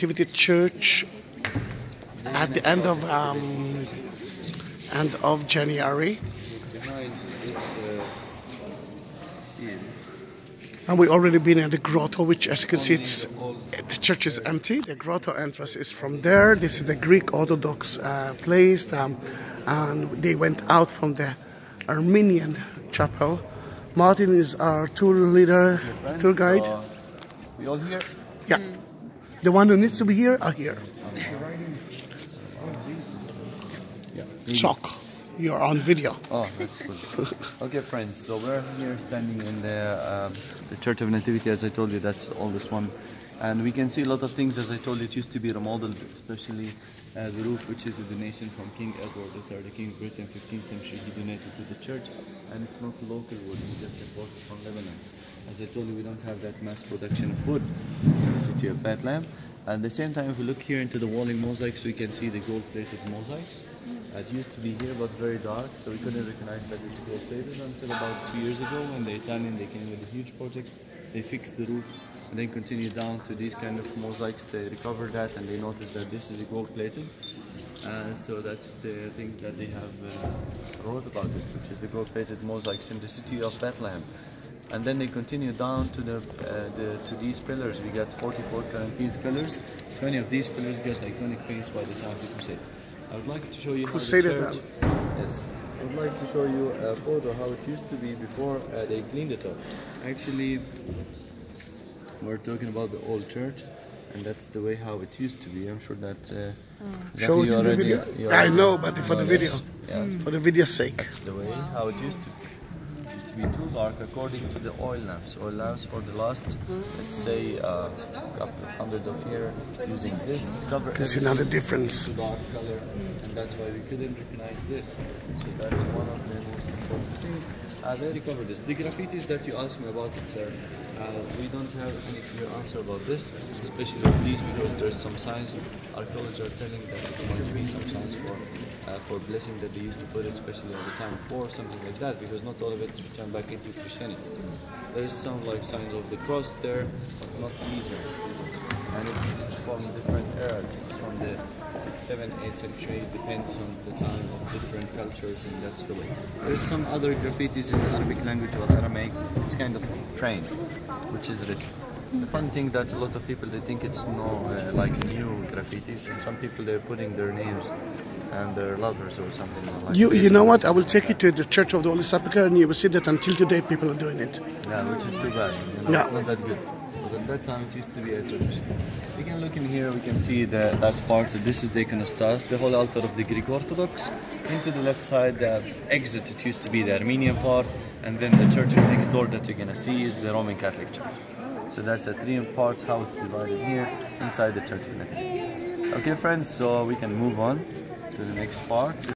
Nativity Church at the end of January, and we already been in the grotto, which, as you can see, the church is empty. The grotto entrance is from there. This is the Greek Orthodox place, and they went out from the Armenian chapel. Martin is our tour leader, tour guide. We all here? Yeah. The one who needs to be here are here. Shock. You're on video. Oh, that's good. Okay, friends, so we're here standing in the Church of Nativity. As I told you, that's the oldest one. And we can see a lot of things. As I told you, it used to be remodeled, especially the roof, which is a donation from King Edward III, the King of Britain, 15th century. He donated to the church, and it's not local wood, he just imported from Lebanon. As I told you, we don't have that mass production of wood in the city of Bethlehem. At the same time, if we look here into the walling mosaics, we can see the gold-plated mosaics. It used to be here, but very dark, so we couldn't recognize that it's gold-plated until about 2 years ago, when the Italian, they came with a huge project. They fixed the roof and then continued down to these kind of mosaics. They recovered that and they noticed that this is a gold-plated. So that's the thing that they have wrote about it, which is the gold-plated mosaics in the city of Bethlehem. And then they continue down to to these pillars. We got 44 Corinthian pillars. 20 of these pillars get iconic paints by the time of the Crusades. I would like to show you how the church. Yes, I would like to show you a photo how it used to be before they cleaned it up. Actually, we're talking about the old church, and that's the way how it used to be. I'm sure that. Show it to the video. I know, but for the video, for the video's sake. That's the way how it used to be. To be too dark according to the oil lamps. Oil lamps for the last, let's say, couple hundreds of years, using this cover. There's another difference. Dark color, and that's why we couldn't recognize this. So that's one of the most important things. They recovered this. The graffitis that you asked me about it, sir, we don't have any clear answer about this, especially with these, because there's some signs. Archaeologists are telling that there might be some signs for blessing that they used to put it, especially at the time of war, something like that, because not all of it returned back into Christianity. There's some like signs of the cross there, but not these ones. And it's from different eras. It's from the 6th, 7th, 8th century. It depends on the time of different cultures, and that's the way. There's some other graffitis in the Arabic language or Aramaic. It's kind of trained, which is written. The fun thing that a lot of people, they think it's like new graffitis, and some people, they're putting their names and their letters or something like that. You know what? I will take you to the Church of the Holy Sepulchre, and you will see that until today people are doing it. Yeah, which is too bad. You know, it's not that good. But at that time it used to be a church. We can look in here, we can see that's part. This is the iconostas, the whole altar of the Greek Orthodox. Into the left side, the exit, it used to be the Armenian part, and then the church next door that you're gonna see is the Roman Catholic Church. So that's the 3 parts, how it's divided here inside the Church of Nativity. Okay, friends, so we can move on to the next part.